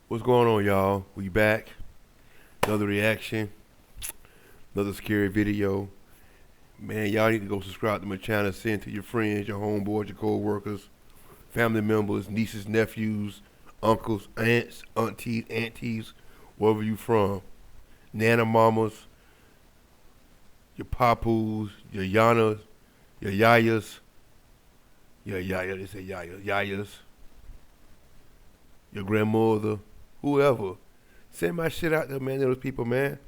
What's going on, y'all? We back. Another reaction. Another scary video. Man, y'all need to go subscribe to my channel. Send to your friends, your homeboys, your co-workers, family members, nieces, nephews, uncles, aunts, aunties, wherever you from. Nana mamas, your papus, your yanas, your yayas. They say yayas. Your grandmother, whoever. Send my shit out there, man, to those people, man.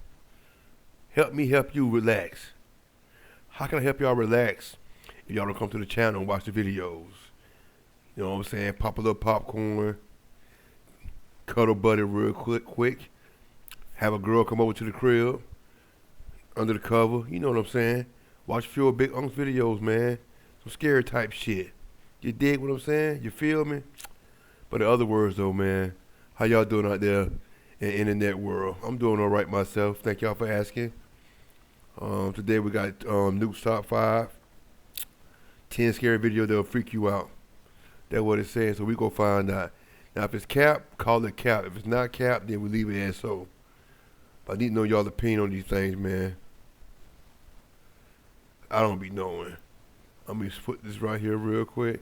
Help me help you relax. How can I help y'all relax if y'all don't come to the channel and watch the videos? You know what I'm saying? Pop a little popcorn. Cuddle buddy real quick. Have a girl come over to the crib. Under the cover. You know what I'm saying? Watch a few Big Unc's videos, man. Some scary type shit. You dig what I'm saying? You feel me? But in other words, though, man, how y'all doing out there in the internet world? I'm doing all right myself. Thank y'all for asking. Today we got Nuke's Top 5. 10 scary videos that'll freak you out. That's what it's saying, so we go find out. Now, if it's cap, call it cap. If it's not cap, then we leave it as so. But I need to know y'all's opinion on these things, man. I don't be knowing. I'm going to put this right here real quick.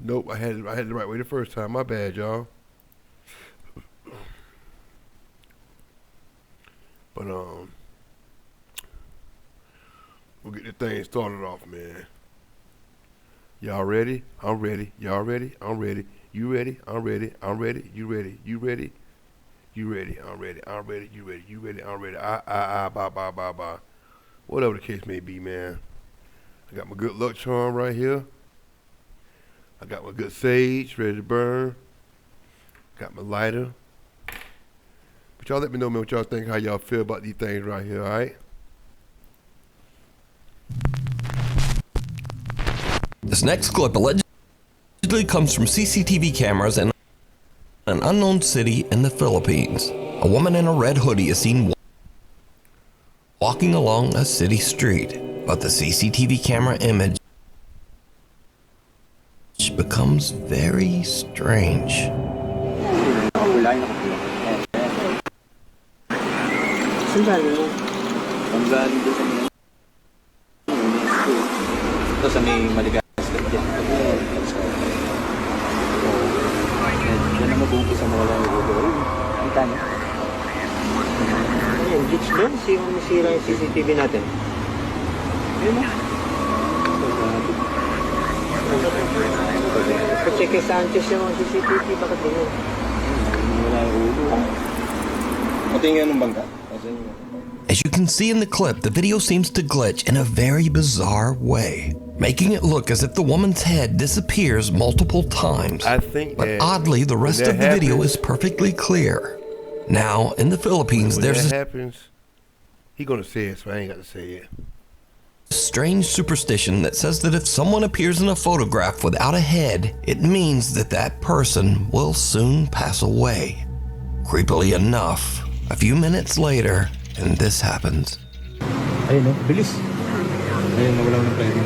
Nope, I had it the right way the first time. My bad, y'all. But we'll get the thing started off, man. Y'all ready? I'm ready. Y'all ready? I'm ready. You ready? I'm ready. I'm ready. You ready? You ready? You ready? I'm ready. I'm ready. You ready? You ready? I'm ready. Bye. Whatever the case may be, man. I got my good luck charm right here. I got my good sage ready to burn. Got my lighter. But y'all let me know, man, what y'all think, how y'all feel about these things right here, alright? This next clip allegedly comes from CCTV cameras in an unknown city in the Philippines. A woman in a red hoodie is seen walking along a city street, but the CCTV camera image becomes very strange. Ayan, glitch doon. Masira yung CCTV natin. Ayun mo. Check kay Sanchez yung CCTV. Bakit ganyan? Wala yung ulo. Ito yung anong bangka? As you can see in the clip, the video seems to glitch in a very bizarre way, making it look as if the woman's head disappears multiple times. But oddly, the rest of the video is perfectly clear. Now, in the Philippines, there's a he gonna say it, so I ain't got to say it. Strange superstition that says that if someone appears in a photograph without a head, it means that that person will soon pass away. Creepily enough, a few minutes later, and this happens. Ayun no, bilis. Ayun, nawala ng pwede.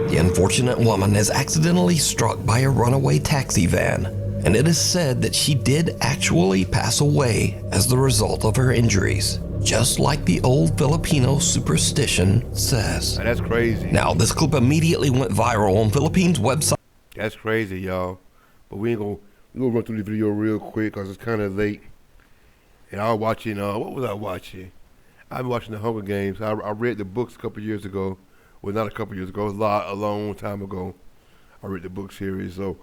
The unfortunate woman is accidentally struck by a runaway taxi van, and it is said that she did actually pass away as the result of her injuries, just like the old Filipino superstition says. Man, that's crazy. Now, this clip immediately went viral on Philippines website. That's crazy, y'all. But we're gonna run through the video real quick because it's kind of late. And I was watching, what was I watching? I was watching The Hunger Games. I read the books a couple years ago. Well, not a couple years ago, a long time ago. I read the book series, so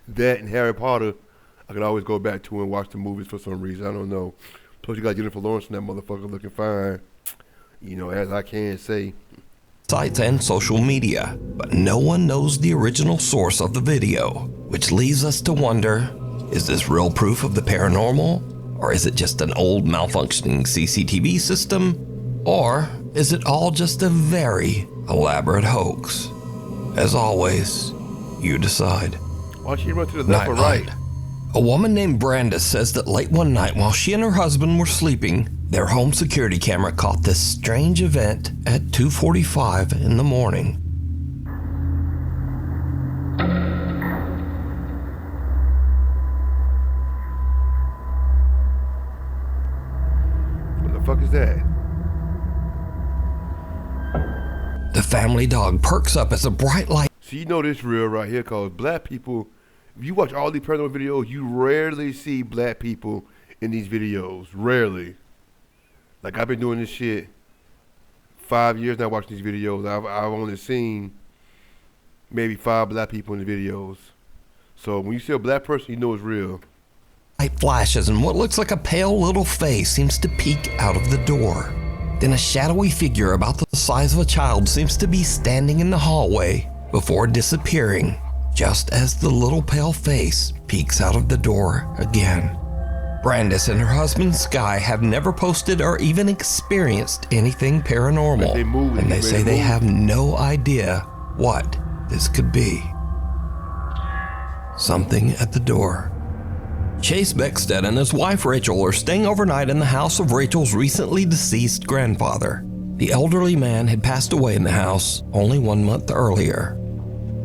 that and Harry Potter, I could always go back to and watch the movies for some reason. I don't know. Plus, you got Jennifer Lawrence and that motherfucker looking fine. You know, as I can say. Sites and social media, but no one knows the original source of the video, which leaves us to wonder, is this real proof of the paranormal? Or is it just an old malfunctioning CCTV system? Or is it all just a very elaborate hoax? As always, you decide. Why don't you run to the left or right? A woman named Brandis says that late one night while she and her husband were sleeping, Their home security camera caught this strange event at 2:45 in the morning. What the fuck is that? The family dog perks up as a bright light. So you know this real right here, cause black people, if you watch all these paranormal videos, you rarely see black people in these videos. Rarely. Like, I've been doing this shit 5 years now watching these videos. I've only seen maybe 5 black people in the videos. So when you see a black person, you know it's real. Light flashes and what looks like a pale little face seems to peek out of the door. Then a shadowy figure about the size of a child seems to be standing in the hallway before disappearing, just as the little pale face peeks out of the door again. Brandis and her husband Sky have never posted or even experienced anything paranormal, and they say they have no idea what this could be. Something at the door. Chase Beckstead and his wife Rachel are staying overnight in the house of Rachel's recently deceased grandfather. The elderly man had passed away in the house only 1 month earlier.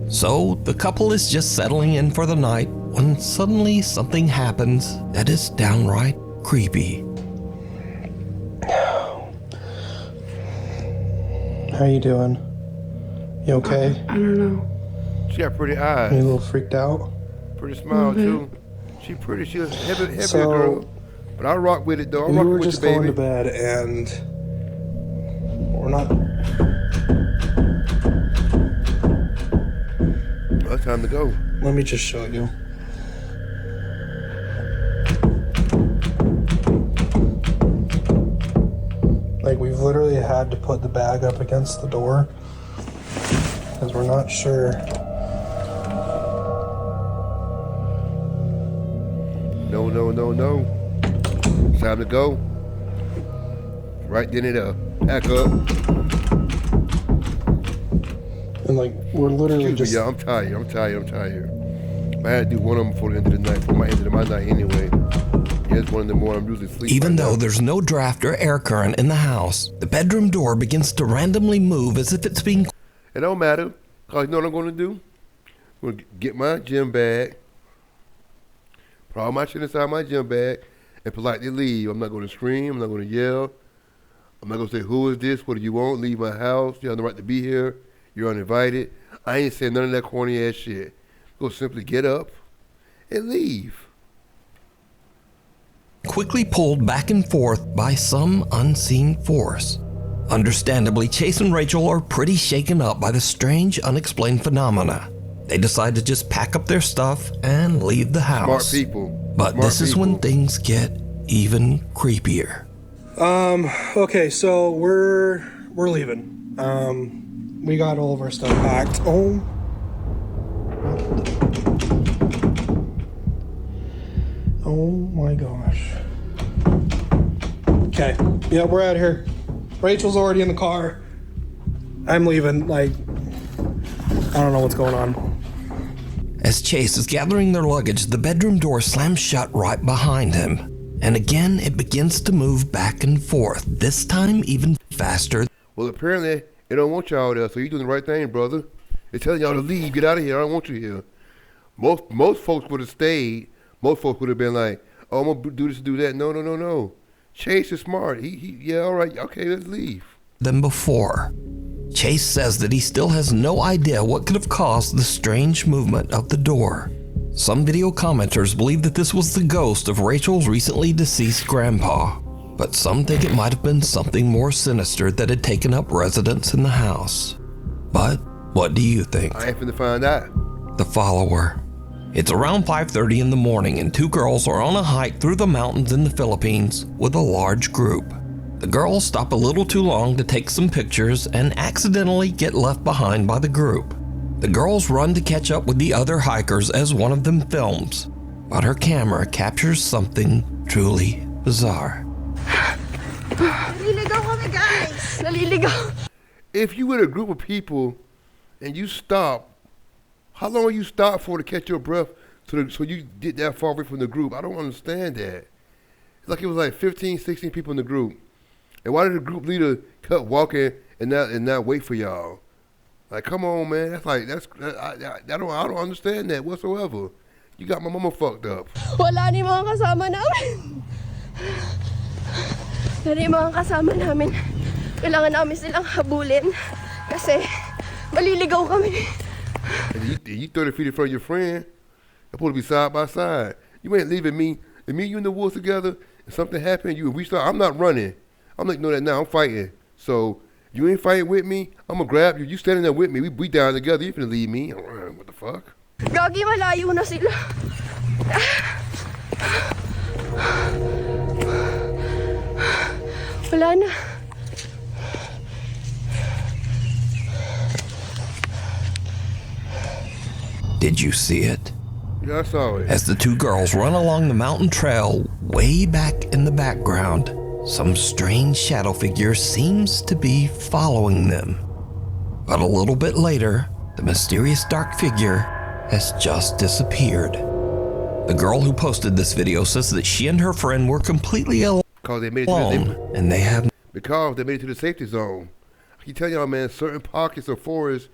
So the couple is just settling in for the night when suddenly something happens that is downright creepy. How you doing? You okay? I don't know. She got pretty eyes. You a little freaked out? Pretty smile too. She pretty. She was heavy So, girl. But I rock with it though. I We rock were with just you, going baby. to bed and we're not. Well, it's time to go. Let me just show you. Like, we've literally had to put the bag up against the door because we're not sure. No, no, no, no. It's time to go. Right then it up. Back up. And, like, we're literally Excuse just. me, y'all. I'm tired. I had to do one of them before the end of the night. For my end of my night anyway. Yeah, it's 1 in the morning. I'm usually sleeping. Even though there's no draft or air current in the house, the bedroom door begins to randomly move as if it's being... It don't matter. Cause you know what I'm gonna do? I'm gonna get my gym bag, put all my shit inside my gym bag, and politely leave. I'm not gonna scream. I'm not gonna yell. I'm not gonna say, who is this? What do you want? Leave my house. You have the right to be here. You're uninvited. I ain't saying none of that corny ass shit. Go simply get up and leave. quickly pulled back and forth by some unseen force. Understandably, Chase and Rachel are pretty shaken up by the strange, unexplained phenomena. They decide to just pack up their stuff and leave the house. Smart people. But Smart this is people. when things get even creepier. Okay, so we're leaving. We got all of our stuff packed. Oh my gosh. Okay, yeah, we're out of here. Rachel's already in the car. I'm leaving, I don't know what's going on. As Chase is gathering their luggage, the bedroom door slams shut right behind him. And again, it begins to move back and forth, this time even faster. Well, apparently, they don't want y'all there, so you're doing the right thing, brother. They're telling y'all to leave, get out of here, I don't want you here. Most folks would have stayed. Most folks would have been like, oh, I'm gonna do this, do that. No. Chase is smart. Yeah, all right, okay, let's leave. Than before. Chase says that he still has no idea what could have caused the strange movement of the door. Some video commenters believe that this was the ghost of Rachel's recently deceased grandpa, but some think it might have been something more sinister that had taken up residence in the house. But what do you think? I ain't finna find out. The follower. It's around 5:30 in the morning and two girls are on a hike through the mountains in the Philippines with a large group. The girls stop a little too long to take some pictures and accidentally get left behind by the group. The girls run to catch up with the other hikers as one of them films, but her camera captures something truly bizarre. Naliligaw kami, guys! Naliligaw! If you with a group of people and you stop, how long you stop for to catch your breath so you get that far away from the group? I don't understand that. Like it was like 15, 16 people in the group. And why did the group leader cut walking and not wait for y'all? Like, come on, man. I don't understand that whatsoever. You got my mama fucked up. Wala ni mga kasama namin. Wala ni mga kasama namin. Kailangan namin silang habulin kasi maliligaw kami. And you 30 feet in front of your friend. I'm supposed to be side by side. You ain't leaving me. And me and you in the woods together, and something happened, I'm not running. I'm like, no, that now I'm fighting. So you ain't fighting with me, I'm gonna grab you. You standing there with me. We down together. You finna leave me. What the fuck? Gagi, malayo na sila. Wala na. Did you see it? Yeah, I saw it. As the two girls run along the mountain trail, way back in the background, some strange shadow figure seems to be following them. But a little bit later, the mysterious dark figure has just disappeared. The girl who posted this video says that she and her friend were completely alone, Because they made it to the safety zone. I keep telling y'all, man, certain pockets of forests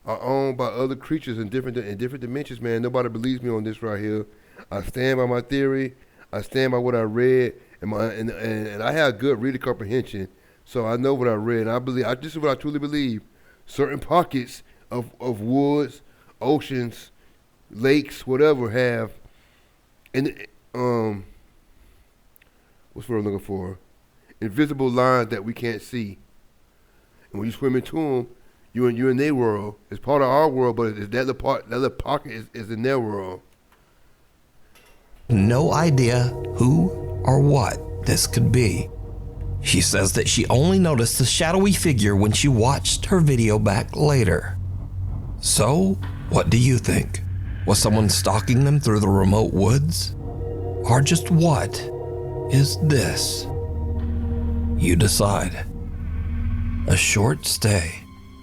are owned by other creatures in different dimensions, man. Nobody believes me on this right here. I stand by my theory. I stand by what I read, and I have good reading comprehension, so I know what I read. And this is what I truly believe. Certain pockets of woods, oceans, lakes, whatever have, and what's what I'm looking for? Invisible lines that we can't see. And when you swim into them, you're in their world. It's part of our world, but it's that other pocket is in their world. no idea who or what this could be. She says that she only noticed the shadowy figure when she watched her video back later. So, what do you think? Was someone stalking them through the remote woods? Or just what is this? You decide. A short stay.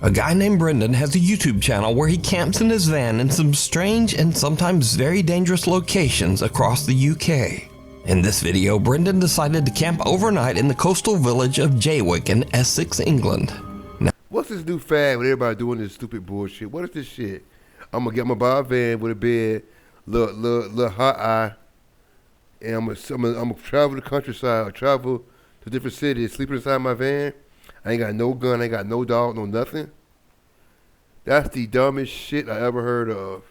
A guy named Brendan has a YouTube channel where he camps in his van in some strange and sometimes very dangerous locations across the UK. In this video, Brendan decided to camp overnight in the coastal village of Jaywick in Essex, England. Now, what's this new fad with everybody doing this stupid bullshit? What is this shit? I'm gonna buy a van with a bed, little hot eye, and I'm gonna travel the countryside, or travel to different cities, sleep inside my van. I ain't got no gun, I ain't got no dog, no nothing. That's the dumbest shit I ever heard of.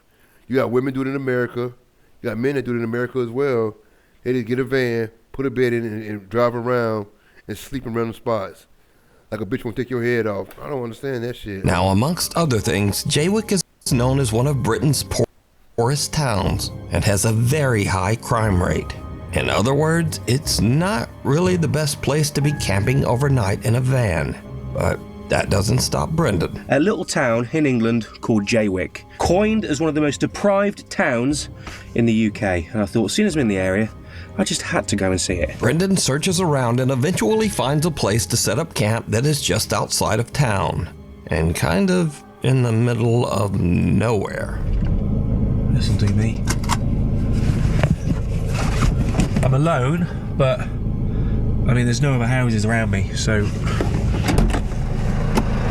You got women do it in America. You got men that do it in America as well. They just get a van, put a bed in, and drive around and sleep in random spots. Like a bitch won't take your head off. I don't understand that shit. Now, amongst other things, Jaywick is known as one of Britain's poorest towns and has a very high crime rate. In other words, it's not really the best place to be camping overnight in a van. But that doesn't stop Brendan. A little town in England called Jaywick, coined as one of the most deprived towns in the UK. And I thought, seeing as I'm in the area, I just had to go and see it. Brendan searches around and eventually finds a place to set up camp that is just outside of town and kind of in the middle of nowhere. This'll do me. I'm alone, but I mean, there's no other houses around me, so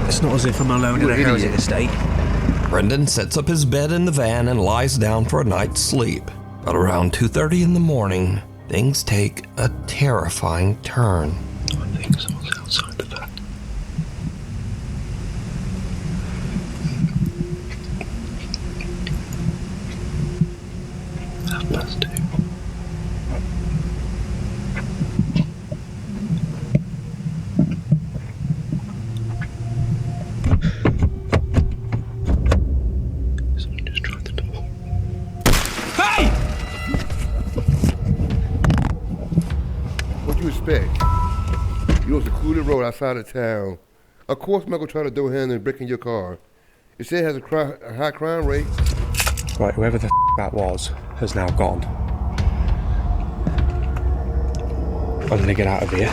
it's not as if I'm alone in a housing estate. Brendan sets up his bed in the van and lies down for a night's sleep. But around 2:30 in the morning, things take a terrifying turn. I think someone's outside the van. That's two. Someone just tried the door. Hey! What you expect? You know, it's a secluded road outside of town. Of course, I'm not gonna try to do handle and break in your car. It said it has a high crime rate. Right, whoever the that was has now gone. I'm gonna get out of here.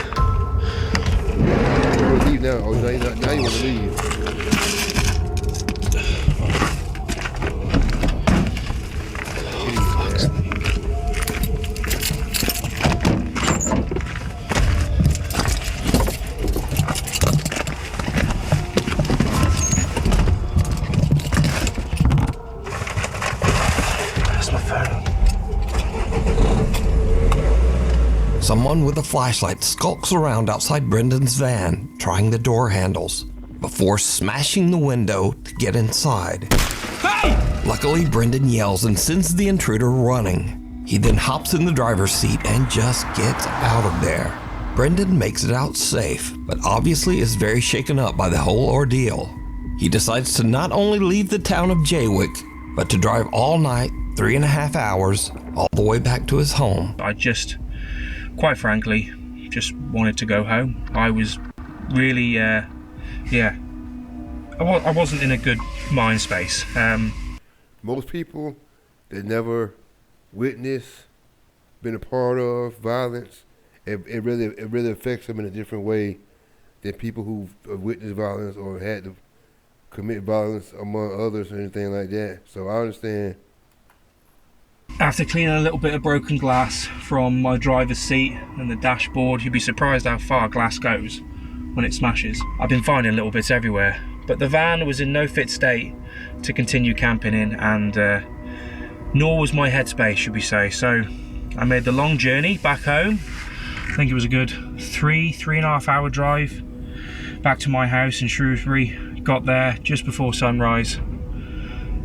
You're gonna leave now. Oh, now you want to leave. Someone with a flashlight skulks around outside Brendan's van, trying the door handles, before smashing the window to get inside. Hey! Luckily, Brendan yells and sends the intruder running. He then hops in the driver's seat and just gets out of there. Brendan makes it out safe, but obviously is very shaken up by the whole ordeal. He decides to not only leave the town of Jaywick, but to drive all night, 3.5 hours, all the way back to his home. I just, quite frankly, just wanted to go home. I was really, I wasn't in a good mind space. Most people that never witnessed, been a part of violence, it really affects them in a different way than people who've witnessed violence or had to commit violence among others or anything like that. So I understand. After cleaning a little bit of broken glass from my driver's seat and the dashboard, you'd be surprised how far glass goes when it smashes. I've been finding little bits everywhere, but the van was in no fit state to continue camping in, and nor was my headspace, should we say. So I made the long journey back home. I think it was a good 3.5 hour drive back to my house in Shrewsbury. Got there just before sunrise.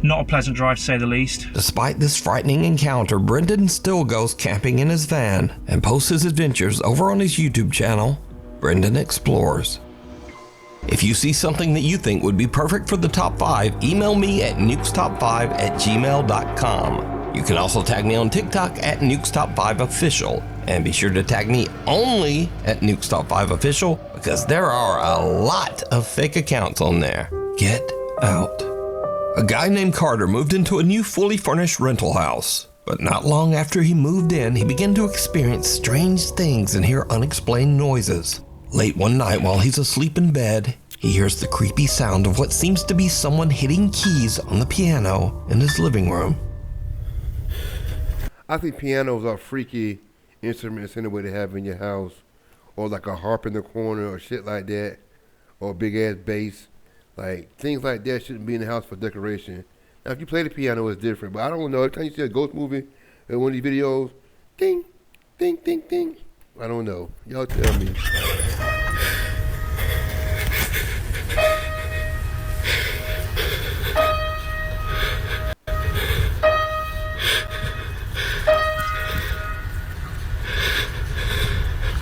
Not a pleasant drive, to say the least. Despite this frightening encounter, Brendan still goes camping in his van and posts his adventures over on his YouTube channel, Brendan Explores. If you see something that you think would be perfect for the top 5, email me at nukestop5@gmail.com. You can also tag me on TikTok at nukestop5official, and be sure to tag me only at nukestop5official, because there are a lot of fake accounts on there. Get out. A guy named Carter moved into a new fully furnished rental house, but not long after he moved in, he began to experience strange things and hear unexplained noises. Late one night while he's asleep in bed, he hears the creepy sound of what seems to be someone hitting keys on the piano in his living room. I think pianos are freaky instruments anyway to have in your house, or like a harp in the corner or shit like that, or a big ass bass. Like, things like that shouldn't be in the house for decoration. Now, if you play the piano, it's different. But I don't know. Every time you see a ghost movie or one of these videos, ding, ding, ding, ding. I don't know. Y'all tell me.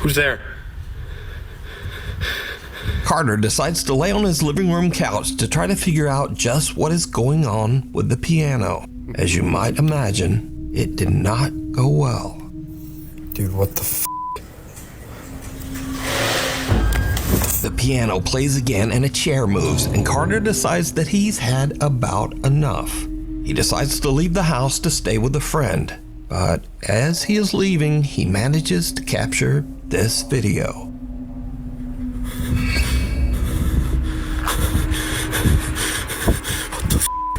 Who's there? Carter decides to lay on his living room couch to try to figure out just what is going on with the piano. As you might imagine, it did not go well. Dude, what the f***? The piano plays again and a chair moves, and Carter decides that he's had about enough. He decides to leave the house to stay with a friend, but as he is leaving, he manages to capture this video.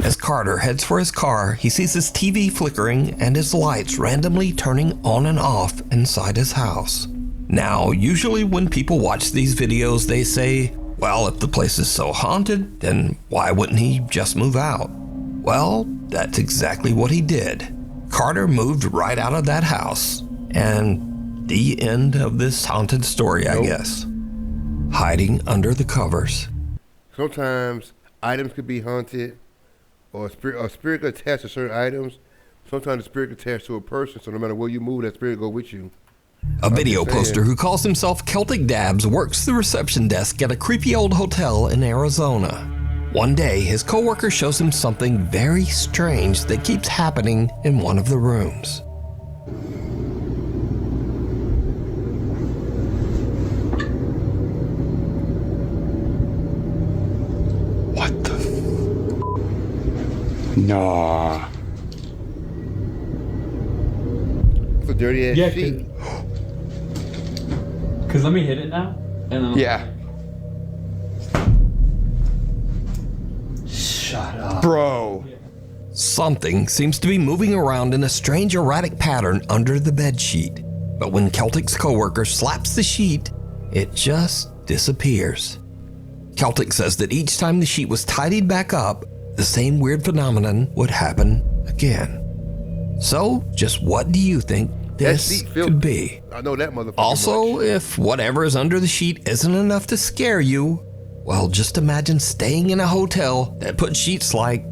As Carter heads for his car, he sees his TV flickering and his lights randomly turning on and off inside his house. Now, usually when people watch these videos, they say, well, if the place is so haunted, then why wouldn't he just move out? Well, that's exactly what he did. Carter moved right out of that house. And the end of this haunted story, I guess. Hiding under the covers. Sometimes items could be haunted, or a spirit could attach to certain items. Sometimes the spirit could attach to a person, so no matter where you move, that spirit go with you. A video poster who calls himself Celtic Dabs works the reception desk at a creepy old hotel in Arizona. One day, his coworker shows him something very strange that keeps happening in one of the rooms. What the Nah. It's a dirty ass sheet. Cause let me hit it now. And then Yeah. Shut up. Bro. Something seems to be moving around in a strange erratic pattern under the bedsheet. But when Celtic's coworker slaps the sheet, it just disappears. Celtic says that each time the sheet was tidied back up, the same weird phenomenon would happen again. So, just what do you think this seat could be. I know that motherfucker. Also, if whatever is under the sheet isn't enough to scare you, well, just imagine staying in a hotel that put sheets like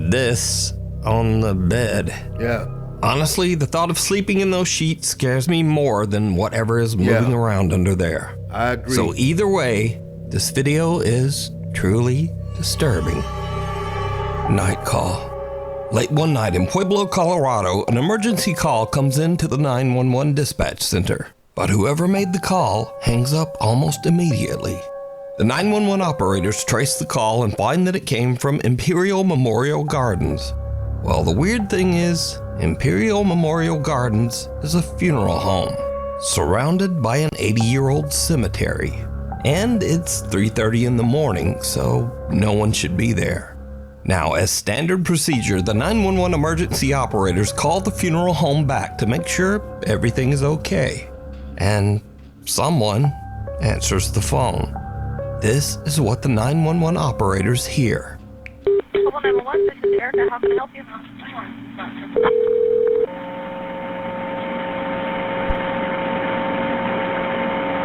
this on the bed. Yeah. Honestly, the thought of sleeping in those sheets scares me more than whatever is moving around under there. I agree. So either way, this video is truly disturbing. Night call. Late one night in Pueblo, Colorado, an emergency call comes into the 911 dispatch center. But whoever made the call hangs up almost immediately. The 911 operators trace the call and find that it came from Imperial Memorial Gardens. Well, the weird thing is, Imperial Memorial Gardens is a funeral home, surrounded by an 80-year-old cemetery. And it's 3:30 in the morning, so no one should be there. Now, as standard procedure, the 911 emergency operators call the funeral home back to make sure everything is okay. And someone answers the phone. This is what the 911 operators hear. 911, this is Erica. How can I help you?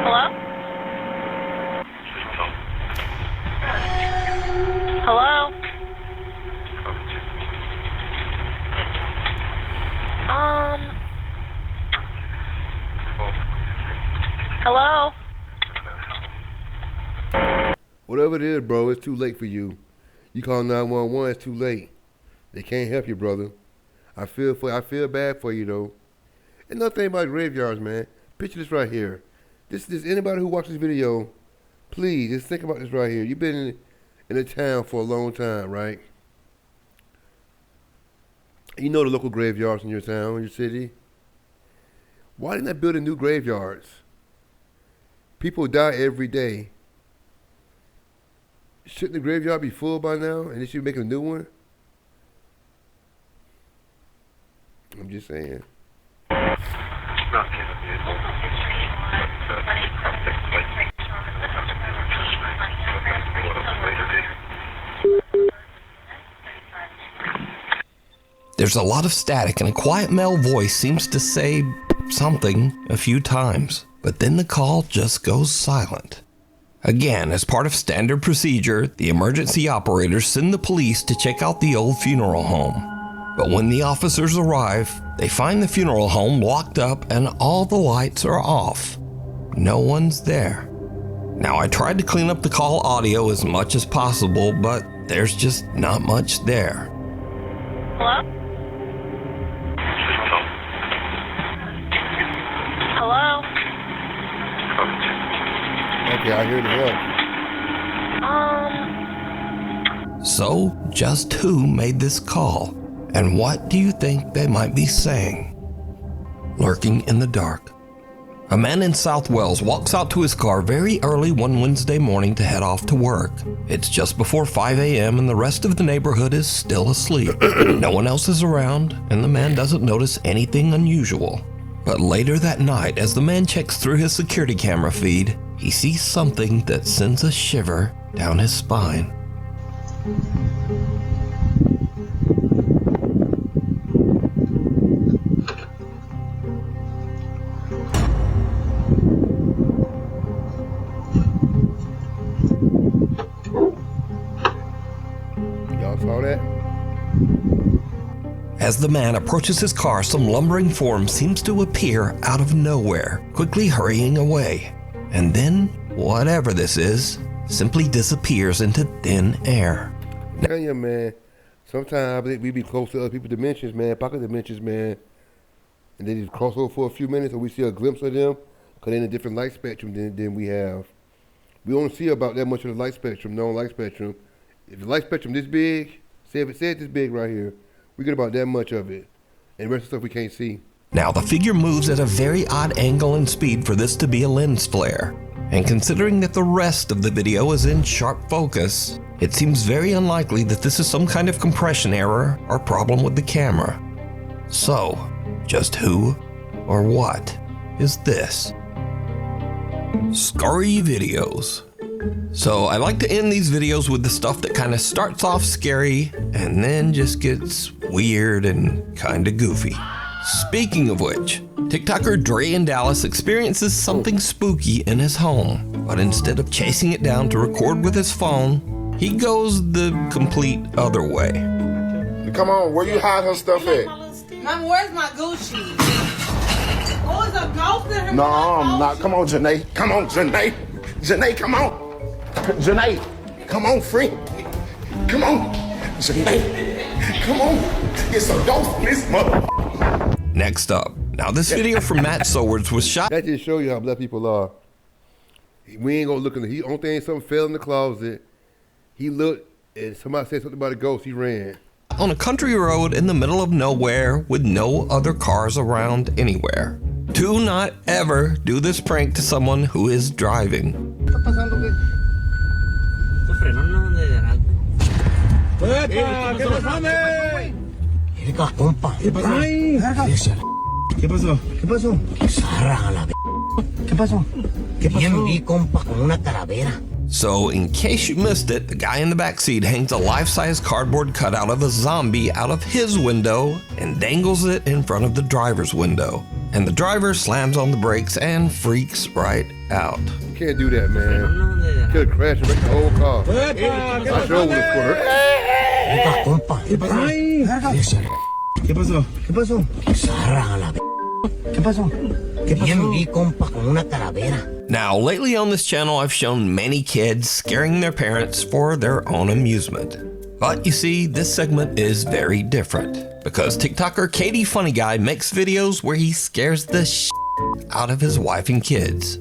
Hello? Hello? Hello? Whatever it is, bro, it's too late for you. You call 911, it's too late. They can't help you, brother. I feel bad for you, though. And another thing about graveyards, man. Picture this right here. This anybody who watches this video, please just think about this right here. You've been in a town for a long time, right? You know the local graveyards in your town, in your city. Why didn't they build new graveyards? People die every day. Shouldn't the graveyard be full by now and they should be making a new one? I'm just saying. There's a lot of static and a quiet male voice seems to say something a few times, but then the call just goes silent. Again, as part of standard procedure, the emergency operators send the police to check out the old funeral home. But when the officers arrive, they find the funeral home locked up and all the lights are off. No one's there. Now, I tried to clean up the call audio as much as possible, but there's just not much there. Hello? Hello? Okay, I hear the help. So, just who made this call? And what do you think they might be saying? Lurking in the dark. A man in South Wales walks out to his car very early one Wednesday morning to head off to work. It's just before 5 a.m. and the rest of the neighborhood is still asleep. No one else is around, and the man doesn't notice anything unusual. But later that night, as the man checks through his security camera feed, he sees something that sends a shiver down his spine. Y'all saw that? As the man approaches his car, some lumbering form seems to appear out of nowhere, quickly hurrying away. And then, whatever this is, simply disappears into thin air. Tell you, man, sometimes I think we be close to other people's dimensions, man, pocket dimensions, man. And they just cross over for a few minutes and we see a glimpse of them because they're in a different light spectrum than we have. We don't see about that much of the light spectrum, known light spectrum. If the light spectrum this big, say it's this big right here, we get about that much of it. And the rest of the stuff we can't see. Now, the figure moves at a very odd angle and speed for this to be a lens flare. And considering that the rest of the video is in sharp focus, it seems very unlikely that this is some kind of compression error or problem with the camera. So, just who or what is this? Scary videos. So I like to end these videos with the stuff that kind of starts off scary and then just gets weird and kind of goofy. Speaking of which, TikToker Dre in Dallas experiences something spooky in his home, but instead of chasing it down to record with his phone, he goes the complete other way. Come on, where you hide her stuff at? Mama, where's my Gucci? Oh, is a ghost in her? No, I'm not. Come on, Janae. Come on, Janae. Janae, come on. Janae, come on, friend. Come on. Janae, come on. It's a ghost in this mother. Next up. Now this video from Matt Sowards was shot. That just show you how black people are. We ain't gonna look in the, only thing something fell in the closet. He looked and somebody said something about a ghost, he ran. On a country road in the middle of nowhere with no other cars around anywhere. Do not ever do this prank to someone who is driving. ¿Qué pasó? ¿Qué pasó? ¿Qué pasó? Vi compa con una calavera. So, in case you missed it, the guy in the backseat hangs a life-size cardboard cutout of a zombie out of his window and dangles it in front of the driver's window. And the driver slams on the brakes and freaks right out. You can't do that, man. Could have crashed and wrecked the whole car. I sure would have ¿Qué pasó? ¿Qué pasó? ¿Qué pasó? Vi compa con una calavera. Now, lately on this channel, I've shown many kids scaring their parents for their own amusement. But you see, this segment is very different because TikToker Katie Funny Guy makes videos where he scares the shit out of his wife and kids.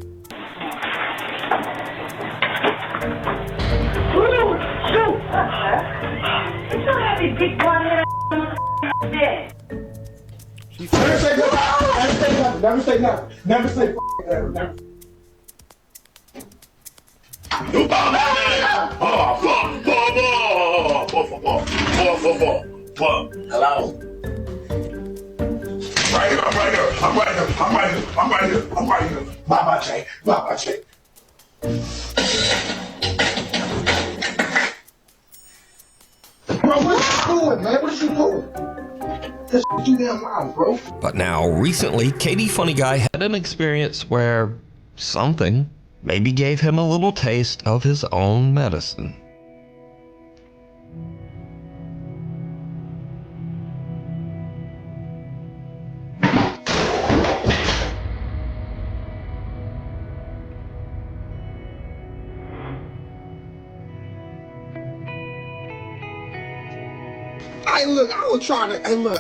Never say nothing. Never say never. Hello. I'm right here. Bye-bye, Jay. Bro, what you doing, man? What you doing? That's too damn loud, bro. But now, recently, Katie Funny Guy had an experience where something maybe gave him a little taste of his own medicine.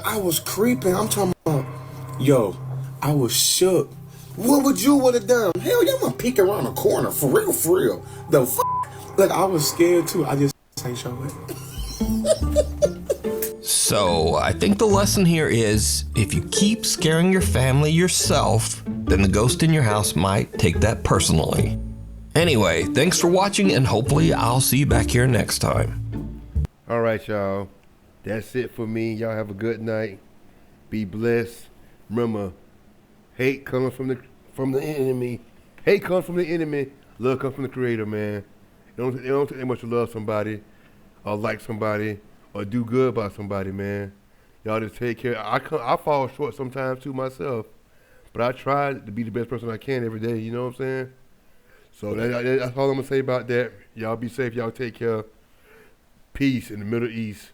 I was creeping. I'm talking about, yo, I was shook. What would you would have done? Hell, you gonna peek around the corner, for real. The f***. Like, I was scared too. I just ain't show it. So, I think the lesson here is, if you keep scaring your family yourself, then the ghost in your house might take that personally. Anyway, thanks for watching, and hopefully I'll see you back here next time. All right, y'all. That's it for me. Y'all have a good night. Be blessed. Remember, hate comes from the enemy. Hate comes from the enemy. Love comes from the Creator, man. It don't take that much to love somebody, or like somebody, or do good by somebody, man. Y'all just take care. I fall short sometimes too myself, but I try to be the best person I can every day. You know what I'm saying? So that's all I'm gonna say about that. Y'all be safe. Y'all take care. Peace in the Middle East.